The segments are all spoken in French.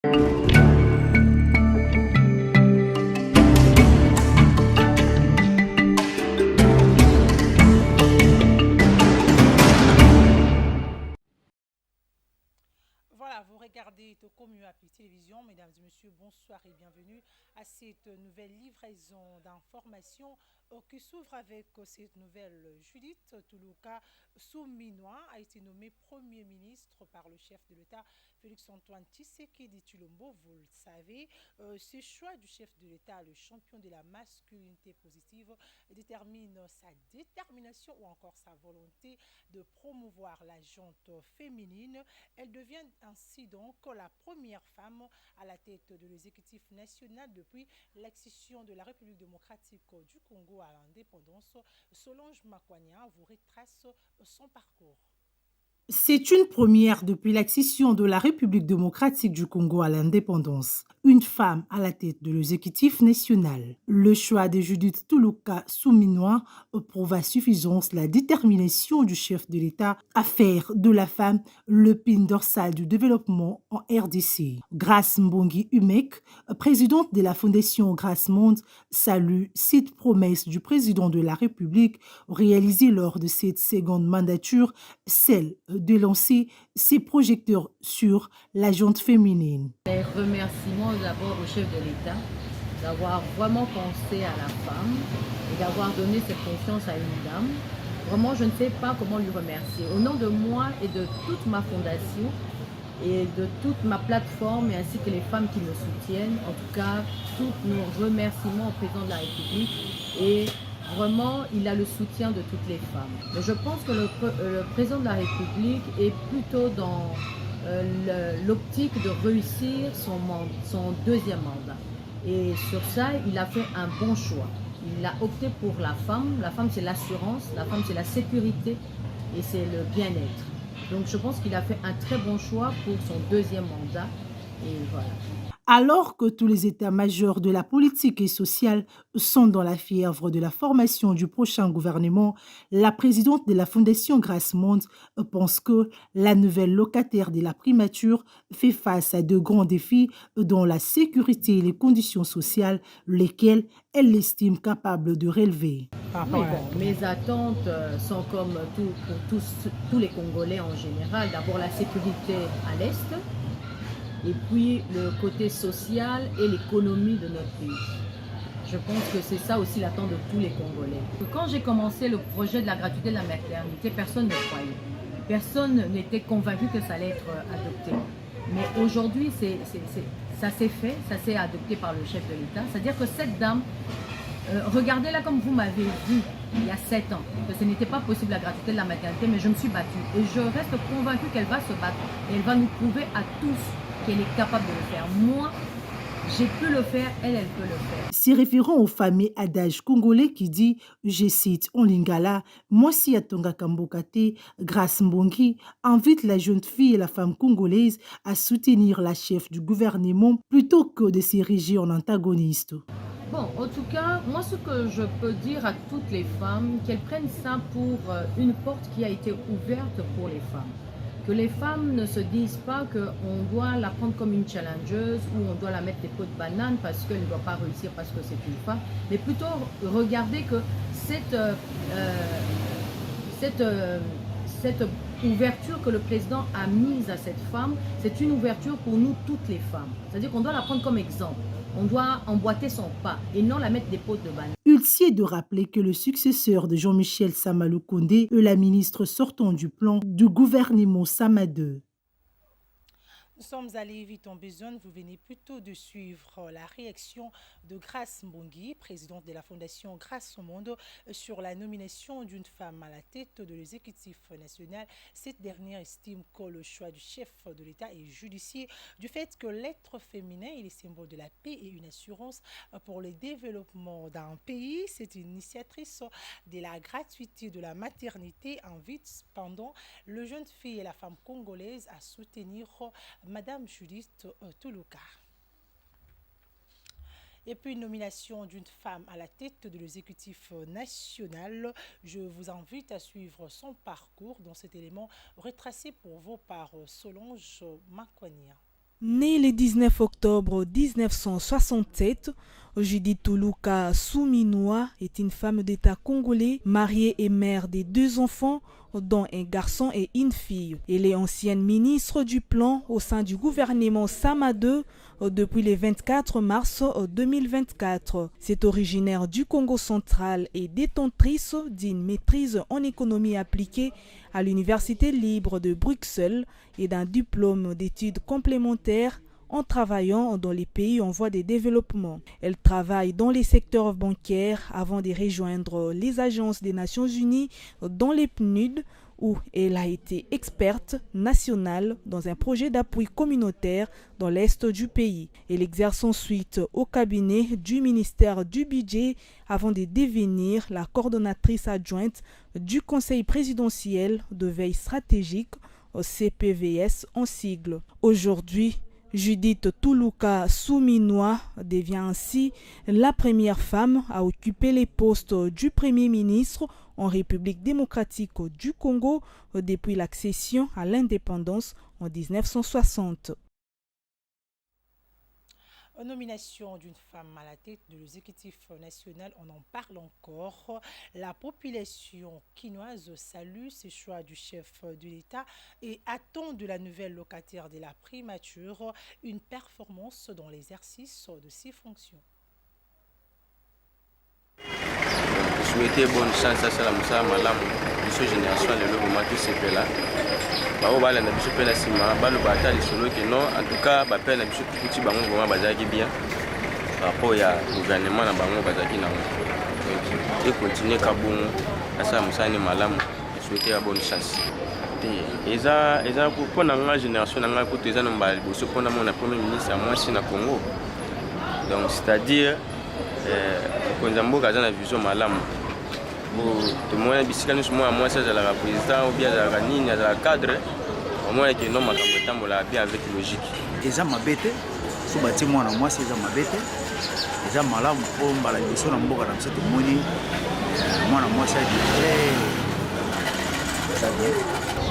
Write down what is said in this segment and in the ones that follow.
Voilà, vous regardez Tokomu Api Télévision. Mesdames et messieurs, bonsoir et bienvenue à cette nouvelle livraison d'informations qui s'ouvre avec cette nouvelle. Judith Toulouka Souminois a été nommée Premier ministre par le chef de l'État Félix-Antoine Tshisekedi Tshilombo. Vous le savez, ce choix du chef de l'État, le champion de la masculinité positive, détermine sa détermination ou encore sa volonté de promouvoir la jante féminine. Elle devient ainsi donc la première femme à la tête de l'exécutif national depuis l'accession de la République démocratique du Congo à l'indépendance. Solange Makwanya vous retrace son parcours. C'est une première depuis l'accession de la République démocratique du Congo à l'indépendance. Une femme à la tête de l'exécutif national. Le choix de Judith Toulouka Souminois prouve à suffisance la détermination du chef de l'État à faire de la femme le pin dorsal du développement en RDC. Grace Mbongi Umek, présidente de la Fondation Grace Monde, salue cette promesse du président de la République réalisée lors de cette seconde mandature, celle de lancer ses projecteurs sur la jante féminine. Les remerciements d'abord au chef de l'État d'avoir vraiment pensé à la femme et d'avoir donné cette confiance à une dame. Vraiment, je ne sais pas comment lui remercier. Au nom de moi et de toute ma fondation et de toute ma plateforme, et ainsi que les femmes qui me soutiennent, en tout cas, tous nos remerciements au président de la République. Et vraiment, il a le soutien de toutes les femmes. Mais je pense que le président de la République est plutôt dans l'optique de réussir son deuxième mandat. Et sur ça, il a fait un bon choix. Il a opté pour la femme. La femme, c'est l'assurance, la femme, c'est la sécurité et c'est le bien-être. Donc je pense qu'il a fait un très bon choix pour son deuxième mandat. Et voilà. Alors que tous les états-majors de la politique et sociale sont dans la fièvre de la formation du prochain gouvernement, la présidente de la Fondation Grace Monde pense que la nouvelle locataire de la primature fait face à de grands défis dont la sécurité et les conditions sociales, lesquelles elle estime capable de relever. Oui, bon, mes attentes sont comme pour tous les Congolais en général. D'abord la sécurité à l'Est, et puis le côté social et l'économie de notre pays. Je pense que c'est ça aussi l'attente de tous les Congolais. Quand j'ai commencé le projet de la gratuité de la maternité, personne ne croyait. Personne n'était convaincu que ça allait être adopté. Mais aujourd'hui, ça s'est fait, ça s'est adopté par le chef de l'État. C'est-à-dire que cette dame, regardez-la comme vous m'avez dit il y a 7 ans, que ce n'était pas possible la gratuité de la maternité, mais je me suis battue. Et je reste convaincue qu'elle va se battre. Et elle va nous prouver à tous qu'elle est capable de le faire. Moi, j'ai pu le faire, elle peut le faire. S'y référant au fameux adage congolais qui dit, je cite en lingala, Mwasi Atonga Kambokate, Grace Mbongi, invite la jeune fille et la femme congolaise à soutenir la chef du gouvernement plutôt que de s'ériger en antagoniste. Bon, en tout cas, moi ce que je peux dire à toutes les femmes, qu'elles prennent ça pour une porte qui a été ouverte pour les femmes. Que les femmes ne se disent pas qu'on doit la prendre comme une challengeuse ou on doit la mettre des pots de banane parce qu'elle ne doit pas réussir parce que c'est une femme, mais plutôt regarder que cette ouverture que le président a mise à cette femme, c'est une ouverture pour nous toutes les femmes. C'est-à-dire qu'on doit la prendre comme exemple. On doit emboîter son pas et non la mettre des pots de banane. Utile de rappeler que le successeur de Jean-Michel Samalou Kondé est la ministre sortant du plan du gouvernement Sama 2. Nous sommes allés vite en besoin. Vous venez plutôt de suivre la réaction de Grace Mbongi, présidente de la Fondation Grace au Monde, sur la nomination d'une femme à la tête de l'exécutif national. Cette dernière estime que le choix du chef de l'État est judicieux du fait que l'être féminin est le symbole de la paix et une assurance pour le développement d'un pays. C'est une initiatrice de la gratuité de la maternité, invite cependant le jeune fille et la femme congolaise à soutenir Madame Judith Toulouka. Et puis une nomination d'une femme à la tête de l'exécutif national. Je vous invite à suivre son parcours dans cet élément retracé pour vous par Solange Makwanya. Née le 19 octobre 1967, Judith Tuluka Souminoua est une femme d'État congolais, mariée et mère de 2 enfants, dont un garçon et une fille. Elle est ancienne ministre du Plan au sein du gouvernement Sama II depuis le 24 mars 2024. C'est originaire du Congo central et détentrice d'une maîtrise en économie appliquée à l'Université libre de Bruxelles et d'un diplôme d'études complémentaires en travaillant dans les pays en voie de développement. Elle travaille dans les secteurs bancaires avant de rejoindre les agences des Nations Unies dans les PNUD, où elle a été experte nationale dans un projet d'appui communautaire dans l'est du pays. Elle exerce ensuite au cabinet du ministère du Budget avant de devenir la coordonnatrice adjointe du Conseil présidentiel de veille stratégique, CPVS en sigle. Aujourd'hui, Judith Tuluka Souminoua devient ainsi la première femme à occuper les postes du Premier ministre en République démocratique du Congo depuis l'accession à l'indépendance en 1960. Nomination d'une femme à la tête de l'exécutif national, on en parle encore. La population quinoise salue ce choix du chef de l'État et attend de la nouvelle locataire de la primature une performance dans l'exercice de ses fonctions. Souhaiter bonne chance à la Moussa Malam, de génération le moment tout c'est là. Bao bala na biso pena sima balo batali solo que non en tout cas ba pena biso petit bango vraiment bazaki bien par rapport ya gouvernement na bango bazaki na et continuer kabongo asa musani malamu souhaiter bonne chance eza pour na génération na ko teza na mbali boso pona mon premier ministre moi si na Congo donc c'est-à-dire konzambo kaza na vision malamu tout le monde bisika nous moi ça de la président ou bien de la nini de la cadre au moins que non makambo la bien avec logique eza mabete so bati mwana moi c'est eza mabete eza malamu po mbala biso na mboka na biso to moni mwana moi ça dit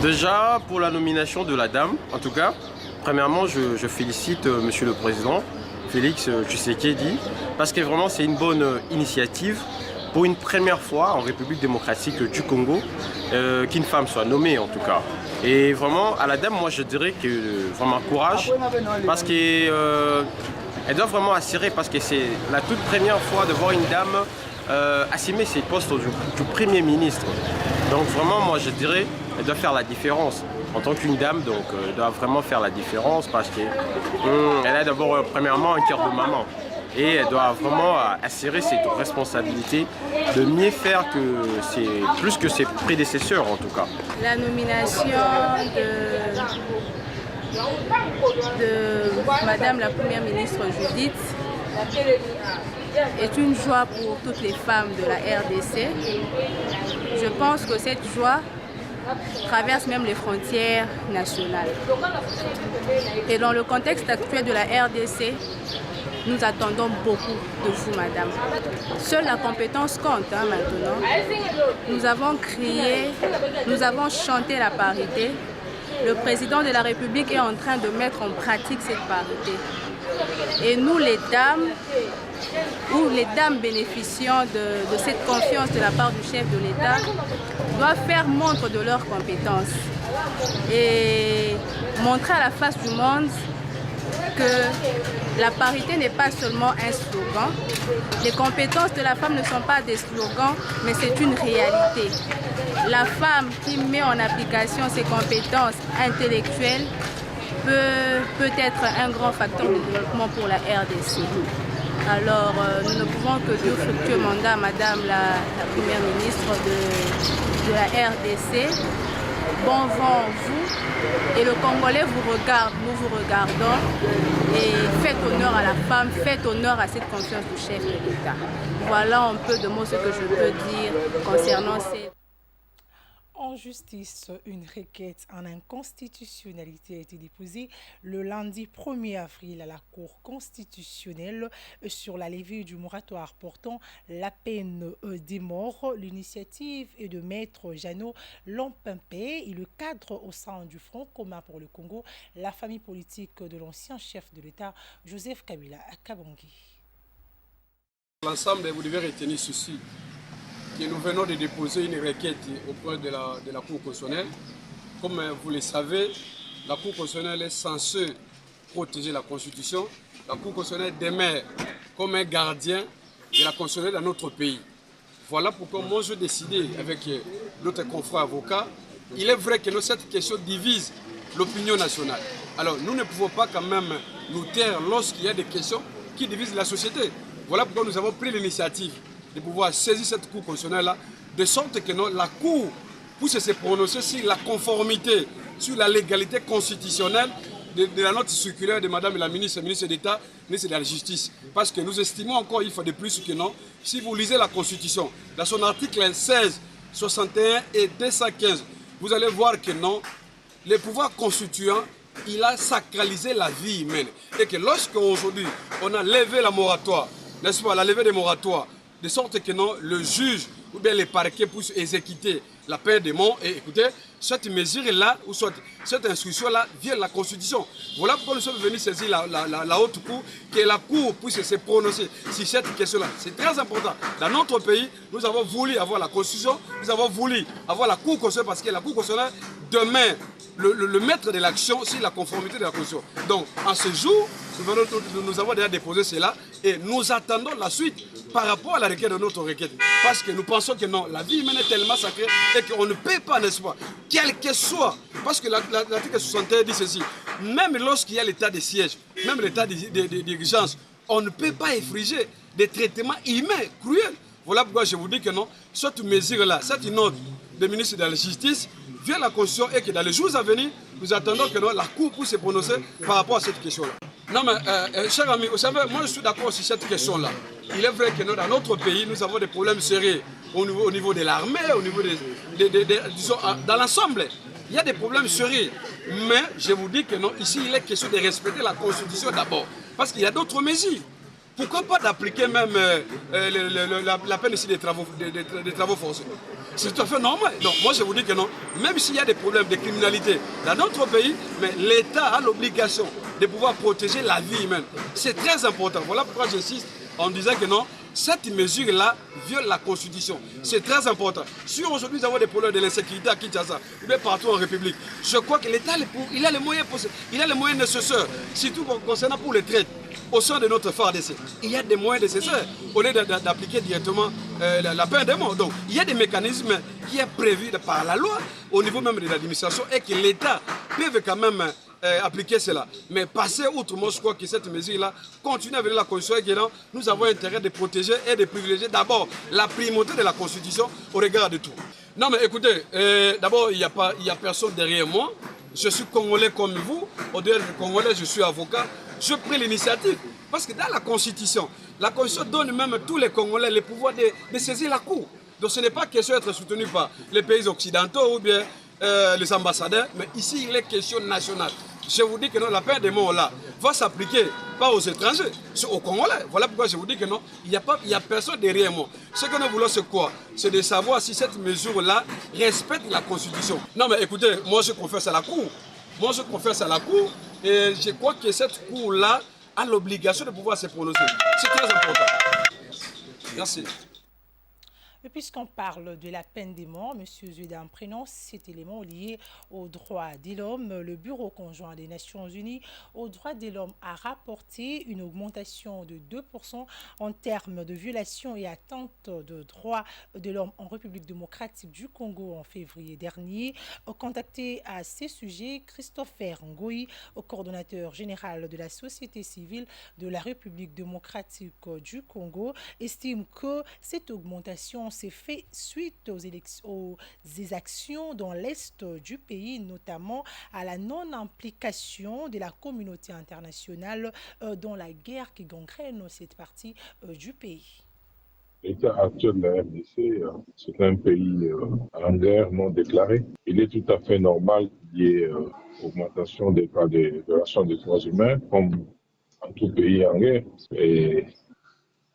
déjà pour la nomination de la dame en tout cas premièrement je félicite monsieur le président Félix Tshisekedi parce que vraiment c'est une bonne initiative pour une première fois en République démocratique du Congo qu'une femme soit nommée en tout cas. Et vraiment à la dame moi je dirais que vraiment courage parce que elle doit vraiment assurer parce que c'est la toute première fois de voir une dame assumer ses postes du Premier ministre. Donc vraiment moi je dirais elle doit faire la différence. En tant qu'une dame, donc, elle doit vraiment faire la différence parce qu'elle a d'abord, premièrement, un cœur de maman. Et elle doit vraiment assurer cette responsabilité de mieux faire plus que ses prédécesseurs, en tout cas. La nomination de Madame la Première ministre Judith est une joie pour toutes les femmes de la RDC. Je pense que cette joie traverse même les frontières nationales. Et dans le contexte actuel de la RDC, nous attendons beaucoup de vous, madame. Seule la compétence compte maintenant. Nous avons crié, nous avons chanté la parité. Le président de la République est en train de mettre en pratique cette parité. Et nous, les dames, ou les dames bénéficiant de cette confiance de la part du chef de l'État, doivent faire montre de leurs compétences et montrer à la face du monde que la parité n'est pas seulement un slogan. Les compétences de la femme ne sont pas des slogans, mais c'est une réalité. La femme qui met en application ses compétences intellectuelles peut être un grand facteur de développement pour la RDC. Alors, nous ne pouvons que dire fructueux mandat à Madame la Première ministre de la RDC. Bon vent vous. Et le Congolais vous regarde, nous vous regardons. Et faites honneur à la femme, faites honneur à cette confiance du chef de l'État. Voilà un peu de mots ce que je peux dire concernant ces... En justice, une requête en inconstitutionnalité a été déposée le lundi 1er avril à la Cour constitutionnelle sur la levée du moratoire portant la peine des morts. L'initiative est de Maître Jeannot Lompimpé et le cadre au sein du Front commun pour le Congo, la famille politique de l'ancien chef de l'État, Joseph Kabila Kabangi. L'ensemble, vous devez retenir ceci, que nous venons de déposer une requête auprès de la Cour constitutionnelle. Comme vous le savez, la Cour constitutionnelle est censée protéger la Constitution. La Cour constitutionnelle demeure comme un gardien de la Constitution dans notre pays. Voilà pourquoi moi j'ai décidé avec d'autres confrères avocats, il est vrai que cette question divise l'opinion nationale. Alors nous ne pouvons pas quand même nous taire lorsqu'il y a des questions qui divisent la société. Voilà pourquoi nous avons pris l'initiative de pouvoir saisir cette Cour constitutionnelle-là, de sorte que la Cour puisse se prononcer sur la conformité, sur la légalité constitutionnelle de la note circulaire de Madame la ministre d'État, ministre de la Justice. Parce que nous estimons encore une fois de plus que non, si vous lisez la Constitution, dans son article 16, 61 et 215, vous allez voir que non, le pouvoir constituant, il a sacralisé la vie humaine. Et que lorsqu'aujourd'hui, on a levé la moratoire, n'est-ce pas, la levée des moratoires, de sorte que non, le juge ou bien les parquets puissent exécuter la peine de mort. Et écoutez, cette mesure-là, ou soit cette instruction-là, vient de la Constitution. Voilà pourquoi nous sommes venus saisir la haute cour, que la cour puisse se prononcer sur cette question-là. C'est très important. Dans notre pays, nous avons voulu avoir la Constitution, nous avons voulu avoir la Cour constitutionnelle, parce que la Cour constitutionnelle demeure le maître de l'action sur la conformité de la Constitution. Donc, en ce jour, nous avons déjà déposé cela et nous attendons la suite par rapport à la requête de notre requête. Parce que nous pensons que non, la vie humaine est tellement sacrée et qu'on ne peut pas, n'est-ce pas, quel que soit, parce que l'article 61 dit ceci, même lorsqu'il y a l'état de siège, même l'état d'urgence, on ne peut pas infliger des traitements humains, cruels. Voilà pourquoi je vous dis que non, cette mesure-là, cette note du ministre de la Justice, vient la Constitution et que dans les jours à venir, nous attendons que non, la Cour puisse se prononcer par rapport à cette question-là. Non mais, cher ami, vous savez, moi je suis d'accord sur cette question-là. Il est vrai que non, dans notre pays, nous avons des problèmes sérieux au niveau de l'armée, au niveau disons, dans l'ensemble. Il y a des problèmes sérieux. Mais je vous dis que non, ici il est question de respecter la Constitution d'abord. Parce qu'il y a d'autres mesures. Pourquoi pas d'appliquer même la peine ici des travaux forcés? C'est tout à fait normal. Donc moi je vous dis que non, même s'il y a des problèmes de criminalité dans notre pays, mais l'État a l'obligation de pouvoir protéger la vie humaine. C'est très important. Voilà pourquoi j'insiste en disant que non, cette mesure-là viole la Constitution. C'est très important. Si aujourd'hui nous avons des problèmes de l'insécurité à Kinshasa, ou bien partout en République, je crois que l'État il a les moyens nécessaires, surtout concernant pour les traites. Au sein de notre FARDC, il y a des moyens nécessaires au lieu d'appliquer directement la peine de mort. Donc, il y a des mécanismes qui sont prévus par la loi au niveau même de l'administration et que l'État peut quand même appliquer cela. Mais passer outre, moi je crois que cette mesure-là continue avec la Constitution et que nous avons intérêt de protéger et de privilégier d'abord la primauté de la Constitution au regard de tout. Non mais écoutez, d'abord il n'y a personne derrière moi. Je suis Congolais comme vous, au-delà de Congolais, je suis avocat. Je prends l'initiative parce que dans la Constitution donne même à tous les Congolais le pouvoir de saisir la Cour. Donc ce n'est pas question d'être soutenu par les pays occidentaux ou bien les ambassadeurs, mais ici il est question nationale. Je vous dis que non, la peine de mort là va s'appliquer pas aux étrangers, c'est aux Congolais. Voilà pourquoi je vous dis que non, il n'y a personne derrière moi. Ce que nous voulons c'est quoi? C'est de savoir si cette mesure-là respecte la Constitution. Non mais écoutez, moi je confesse à la Cour. Moi je confesse à la Cour et je crois que cette Cour-là a l'obligation de pouvoir se prononcer. C'est très important. Merci. Et puisqu'on parle de la peine des morts, M. Zudan prononce cet élément lié aux droits de l'homme. Le Bureau conjoint des Nations Unies aux droits de l'homme a rapporté une augmentation de 2% en termes de violations et atteintes de droits de l'homme en République démocratique du Congo en février dernier. Contacté à ces sujets, Christopher Ngoyi, coordonnateur général de la société civile de la République démocratique du Congo, estime que cette augmentation s'est fait suite aux actions dans l'est du pays, notamment à la non-implication de la communauté internationale dans la guerre qui gangrène cette partie du pays. L'état actuel de la RDC, c'est un pays en guerre non déclarée. Il est tout à fait normal qu'il y ait augmentation des cas de violations des droits humains, comme en tout pays en guerre. Et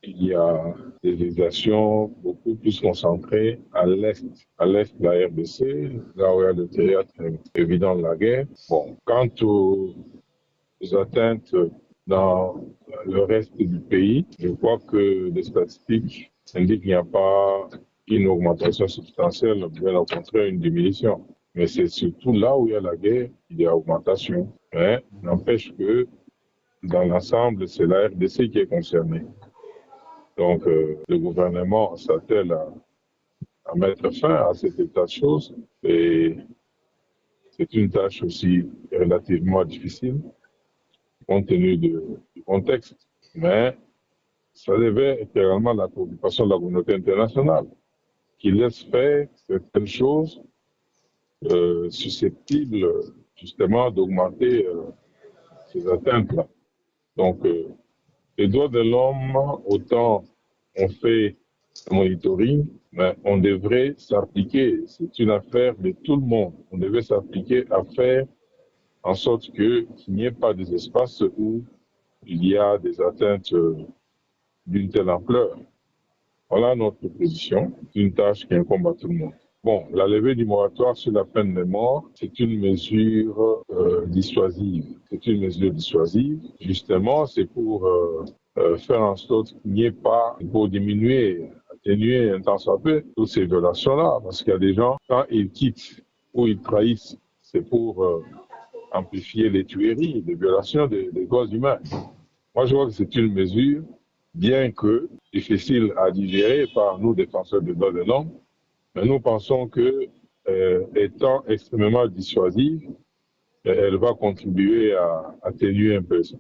il y a des exactions beaucoup plus concentrées à l'est de la RDC, là où il y a le théâtre évident de la guerre. Bon, quant aux atteintes dans le reste du pays, je crois que les statistiques indiquent qu'il n'y a pas une augmentation substantielle, bien au contraire une diminution. Mais c'est surtout là où il y a la guerre qu'il y a augmentation. Mais n'empêche que dans l'ensemble, c'est la RDC qui est concernée. Donc, le gouvernement s'attelle à mettre fin à cet état de choses et c'est une tâche aussi relativement difficile compte tenu du contexte. Mais ça devait être également la préoccupation de la communauté internationale qui laisse faire certaines choses susceptibles justement d'augmenter ces atteintes-là. Donc, les droits de l'homme, autant on fait le monitoring, mais on devrait s'appliquer. C'est une affaire de tout le monde. On devait s'appliquer à faire en sorte qu'il n'y ait pas des espaces où il y a des atteintes d'une telle ampleur. Voilà notre position. C'est une tâche qui incombe à tout le monde. Bon, la levée du moratoire sur la peine de mort, c'est une mesure dissuasive. C'est une mesure dissuasive. Justement, c'est pour faire en sorte qu'il n'y ait pas, pour diminuer, atténuer un tant soit peu toutes ces violations-là. Parce qu'il y a des gens, quand ils quittent ou ils trahissent, c'est pour amplifier les tueries, les violations des droits humains. Moi, je vois que c'est une mesure, bien que difficile à digérer par nous, défenseurs des droits de l'homme, mais nous pensons que, étant extrêmement dissuasive, elle va contribuer à atténuer un peu ça.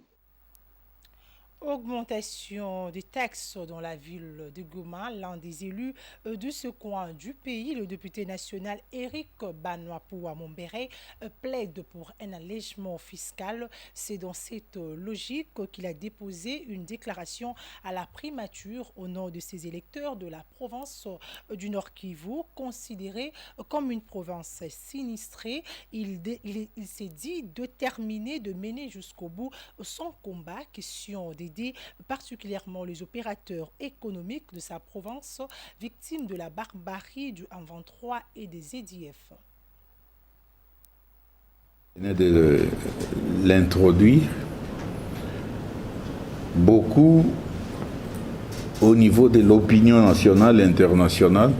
Augmentation des taxes dans la ville de Goma, l'un des élus de ce coin du pays, le député national Éric Banoapoua Mombere, plaide pour un allègement fiscal. C'est dans cette logique qu'il a déposé une déclaration à la primature au nom de ses électeurs de la province du Nord Kivu, considérée comme une province sinistrée. Il s'est dit déterminé de mener jusqu'au bout son combat, question d'aider particulièrement les opérateurs économiques de sa province, victimes de la barbarie du M23 et des EDF. Je venais de l'introduire. Beaucoup, au niveau de l'opinion nationale et internationale,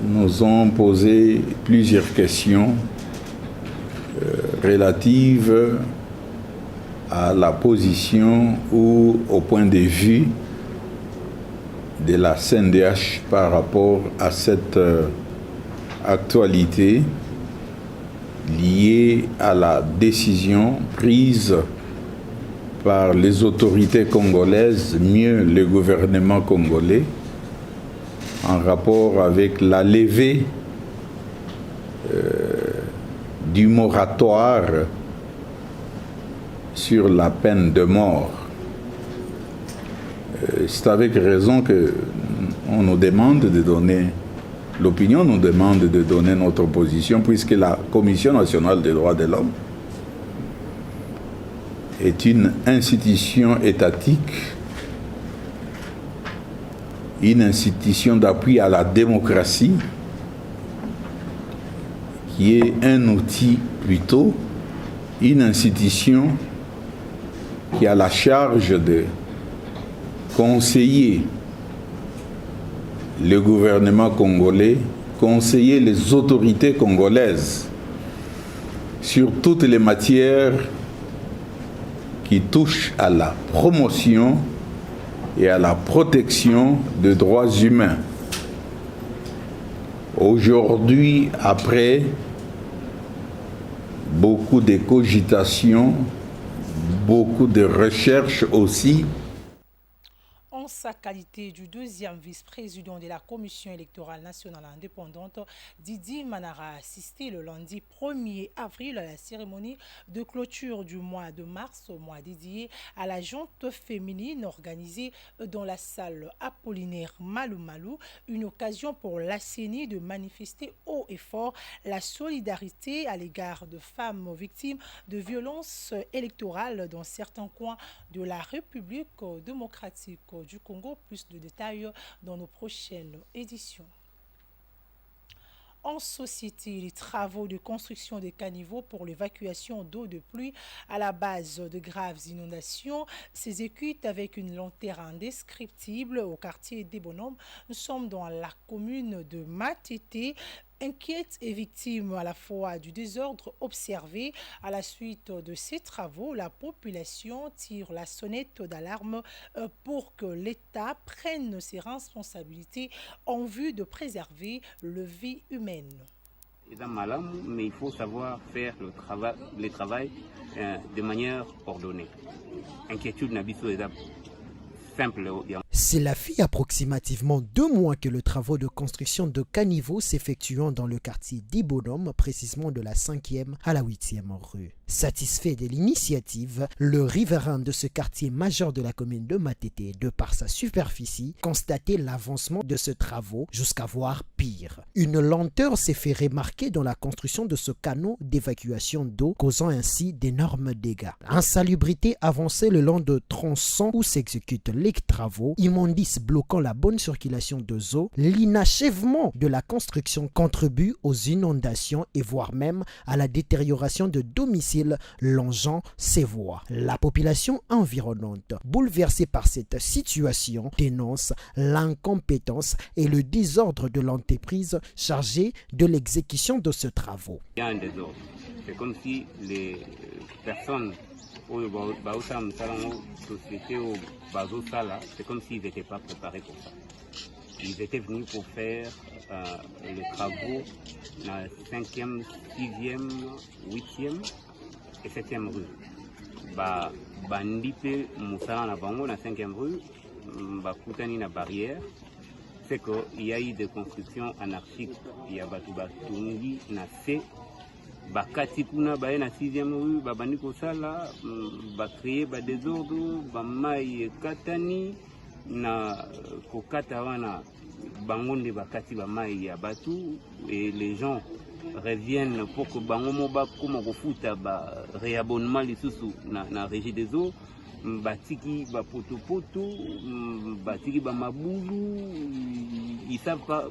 nous ont posé plusieurs questions relatives à la position ou au point de vue de la CNDH par rapport à cette actualité liée à la décision prise par les autorités congolaises, mieux le gouvernement congolais, en rapport avec la levée du moratoire sur la peine de mort. C'est avec raison que on nous demande de donner, l'opinion nous demande de donner notre position, puisque la Commission nationale des droits de l'homme est une institution étatique, une institution d'appui à la démocratie, qui est un outil plutôt, une institution qui a la charge de conseiller le gouvernement congolais, conseiller les autorités congolaises sur toutes les matières qui touchent à la promotion et à la protection des droits humains. Aujourd'hui, après beaucoup de cogitations, beaucoup de recherches aussi. sa qualité du deuxième vice-président de la Commission électorale nationale indépendante, Didi Manara a assisté le lundi 1er avril à la cérémonie de clôture du mois de mars, au mois dédié à la junte féminine organisée dans la salle Apollinaire Malou Malou, une occasion pour la CENI de manifester haut et fort la solidarité à l'égard de femmes victimes de violences électorales dans certains coins de la République démocratique du Congo. Plus de détails dans nos prochaines éditions. En société, les travaux de construction des caniveaux pour l'évacuation d'eau de pluie à la base de graves inondations s'exécutent avec une lenteur indescriptible au quartier des Bonhommes. Nous sommes dans la commune de Matete, inquiète et victime à la fois du désordre observé. À la suite de ces travaux, la population tire la sonnette d'alarme pour que l'État prenne ses responsabilités en vue de préserver la vie humaine. Mais il faut savoir faire le travail de manière ordonnée. Inquiétude n'a simple. Cela fait approximativement 2 mois que le travaux de construction de caniveaux s'effectuant dans le quartier des Bonhommes, précisément de la 5e à la 8e rue. Satisfait de l'initiative, le riverain de ce quartier majeur de la commune de Matete, de par sa superficie, constatait l'avancement de ce travaux jusqu'à voir pire. Une lenteur s'est fait remarquer dans la construction de ce canot d'évacuation d'eau, causant ainsi d'énormes dégâts. Insalubrité avançait le long de tronçons où s'exécutent les travaux, immondices bloquant la bonne circulation de eau. L'inachèvement de la construction contribue aux inondations et voire même à la détérioration de domiciles longeant ces voies. La population environnante, bouleversée par cette situation, dénonce l'incompétence et le désordre de l'entreprise chargée de l'exécution de ce travaux. Il y a un désordre. C'est comme si les personnes c'est comme s'ils n'étaient pas préparés pour ça. Ils étaient venus pour faire les travaux dans la 5e, 6e, 8e et 7e rue. Bandipe Moussala na bango na 5e rue, bakutani na barrière. C'est qu'il y a eu des constructions anarchiques. Il y a Batubatungi na C. Bakati kuna baye na 6e rue babandi kosala bakréer ba désordre bamai katani na kokata wana bangonde bakati bamai ya batu et les gens reviennent pour que bango moba koma kofuta ba réabonnement lisusu na régie des eaux batiki ba potopoto batiki ba mabulu ils savent pas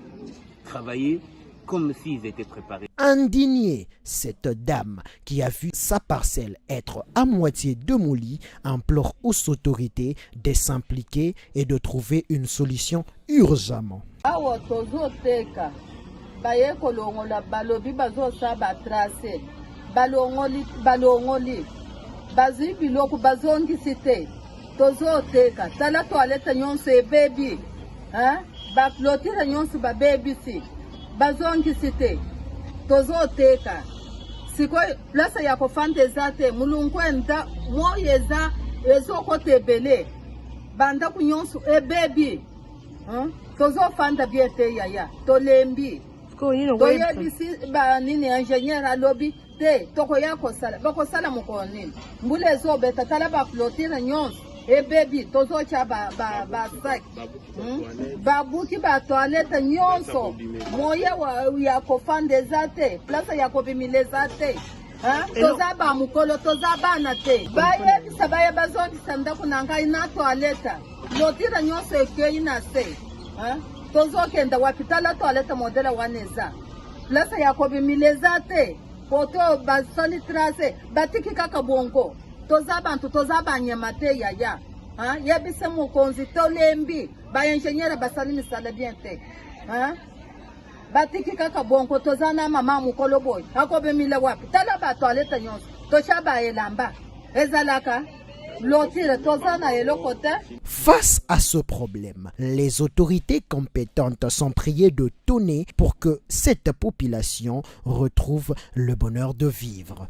travailler comme s'ils étaient préparés. Indignée, cette dame qui a vu sa parcelle être à moitié démolie implore aux autorités de s'impliquer et de trouver une solution urgemment. Bazongi cité tozo teka siko plasa ya kofante zate mulunkwenda moyeza ezoko tebele banda kunyonso ebebi tozo fanda biete yaya tolembi toyebisi ba nini ingénieur alobi te toko yako sala bako sala mukoni mbule zo beta tala ba flotter nyonso ebebi tozo cha ba sac babuki ba toilette nyonso moya ya kofande zate place ya kobimile zate toza ba mukolo toza bana te baye bisabaye bazongi sanda kunanga ina toilette lotira nyonso ekei na se tozo kenda wapitala toilette modele waneza place ya kobimile zate poto basali trace batiki kaka bongo toza bantu toza banyama te yaya yebise mukonzi tolembi ba ingénieur basali misala bien te batiki kaka bongo toza na mama mukolo boy akobe mile wapi tala ba toilette nyonso tosha ba elamba ezalaka lotire toza na elokota. Face à ce problème, les autorités compétentes sont priées de tonner pour que cette population retrouve le bonheur de vivre.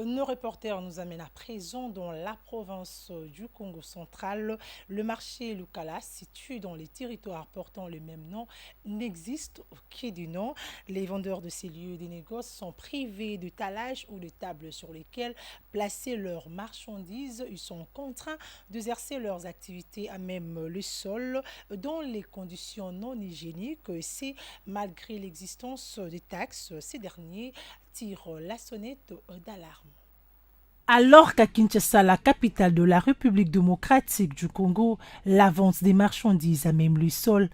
Nos reporters nous amènent à présent dans la province du Congo central. Le marché Lukala, situé dans les territoires portant le même nom, n'existe aucun du nom. Les vendeurs de ces lieux de négoce sont privés de talages ou de tables sur lesquelles placer leurs marchandises. Ils sont contraints d'exercer leurs activités à même le sol dans les conditions non hygiéniques. C'est malgré l'existence des taxes. Ces derniers tirent la sonnette d'alarme. Alors qu'à Kinshasa, la capitale de la République démocratique du Congo, la vente des marchandises à même le sol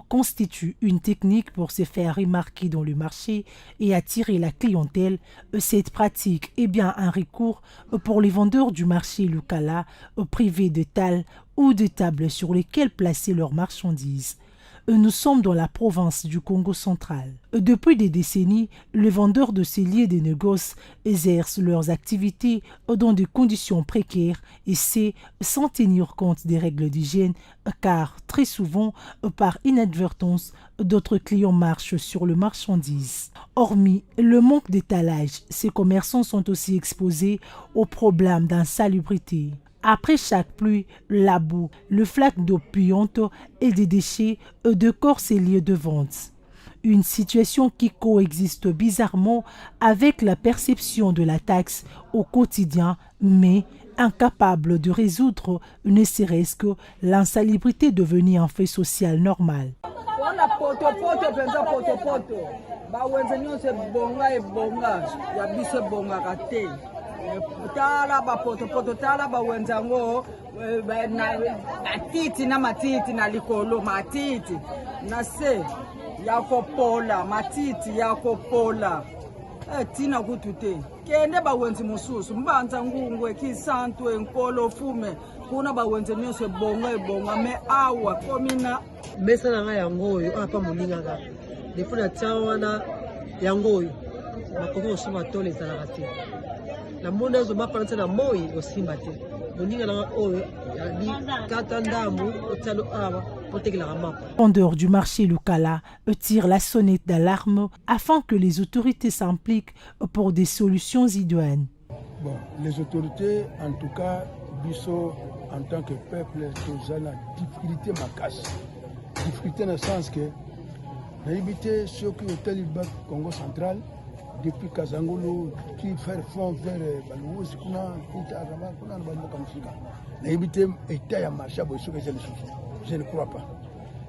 constitue une technique pour se faire remarquer dans le marché et attirer la clientèle. Cette pratique est bien un recours pour les vendeurs du marché Lukala, privés de talles ou de tables sur lesquelles placer leurs marchandises. Nous sommes dans la province du Congo central. Depuis des décennies, les vendeurs de ces lieux de négoce exercent leurs activités dans des conditions précaires et c'est sans tenir compte des règles d'hygiène car très souvent, par inadvertance, d'autres clients marchent sur le marchandise. Hormis le manque d'étalage, ces commerçants sont aussi exposés aux problèmes d'insalubrité. Après chaque pluie, la boue, le flaque d'eau puante et des déchets décorent ces lieux de vente. Une situation qui coexiste bizarrement avec la perception de la taxe au quotidien, mais incapable de résoudre ne serait-ce que l'insalubrité devenue un fait social normal. Tala ba poto tala ba wenzango matiti na matiti na likolo matiti na se yako pola matiti yako pola tina kutute kende ba wenzi mususu mbanza ngungwe kisantu enkolo fume kuna ba wenzi nyose bonga me awa komina mesa na nga yango oyo apa moninga ka defuna tsawana yango oyo makoko osoma tole ezalaka te la mona zo mapanza na moi osimba te moninga na oyo yali kata ndamu otalo aba potekela mapa. Vendeurs du marché Lukala tirent la sonnette d'alarme afin que les autorités s'impliquent pour des solutions idoines. Bon, les autorités, en tout cas, biso en tant que peuple, tous la difficulté makasi. Difficulté dans le sens que l'habité ceux qui ont le Congo central depuis Kazangolo qui fait fond vers Balouzi kuna Arama kuna Bamoka Mfika. L'habité était à marché je ne crois pas.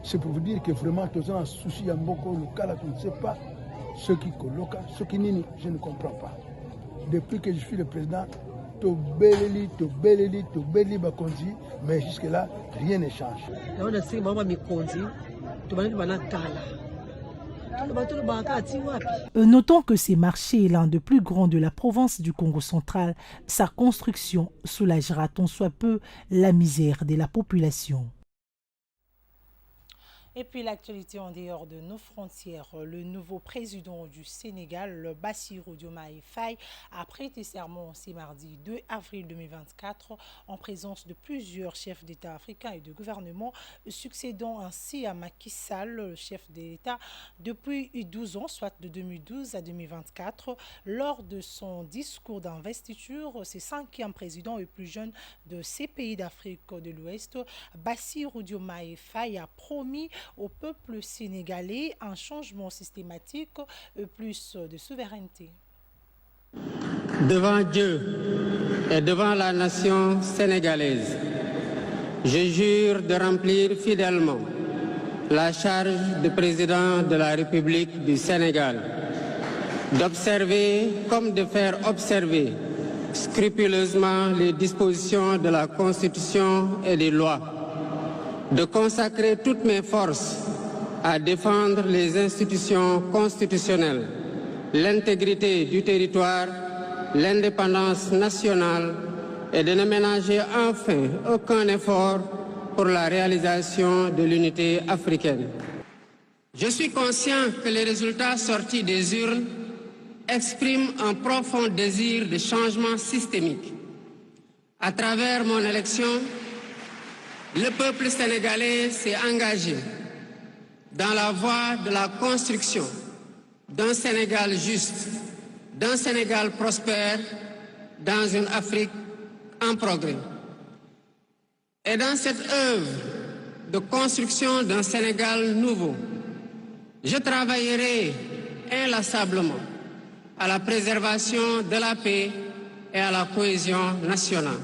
C'est pour vous dire que vraiment tous un souci à Mboko local, je ne sais pas ce qui coloca, ce qui nini, je ne comprends pas. Depuis que je suis le président, to beleli bakonzi, mais jusque là rien ne change. Notons que ces marchés est l'un des plus grands de la province du Congo central. Sa construction soulagera tant soit peu la misère de la population. Et puis l'actualité en dehors de nos frontières, le nouveau président du Sénégal, Bassirou Diomaye Faye, a prêté serment ce mardi 2 avril 2024 en présence de plusieurs chefs d'État africains et de gouvernement, succédant ainsi à Macky Sall, le chef de l'État, depuis 12 ans, soit de 2012 à 2024. Lors de son discours d'investiture, ce 5e président et plus jeune de ces pays d'Afrique de l'Ouest, Bassirou Diomaye Faye a promis au peuple sénégalais un changement systématique, plus de souveraineté. Devant Dieu et devant la nation sénégalaise, je jure de remplir fidèlement la charge de président de la République du Sénégal, d'observer comme de faire observer scrupuleusement les dispositions de la Constitution et des lois, de consacrer toutes mes forces à défendre les institutions constitutionnelles, l'intégrité du territoire, l'indépendance nationale et de ne ménager enfin aucun effort pour la réalisation de l'unité africaine. Je suis conscient que les résultats sortis des urnes expriment un profond désir de changement systémique. À travers mon élection, le peuple sénégalais s'est engagé dans la voie de la construction d'un Sénégal juste, d'un Sénégal prospère, dans une Afrique en progrès. Et dans cette œuvre de construction d'un Sénégal nouveau, je travaillerai inlassablement à la préservation de la paix et à la cohésion nationale.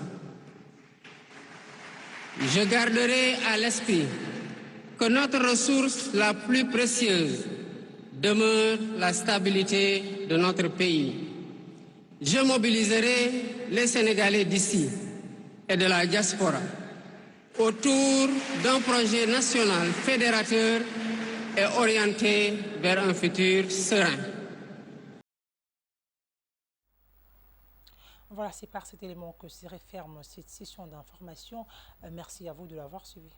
Je garderai à l'esprit que notre ressource la plus précieuse demeure la stabilité de notre pays. Je mobiliserai les Sénégalais d'ici et de la diaspora autour d'un projet national fédérateur et orienté vers un futur serein. Voilà, c'est par cet élément que se referme cette session d'information. Merci à vous de l'avoir suivi.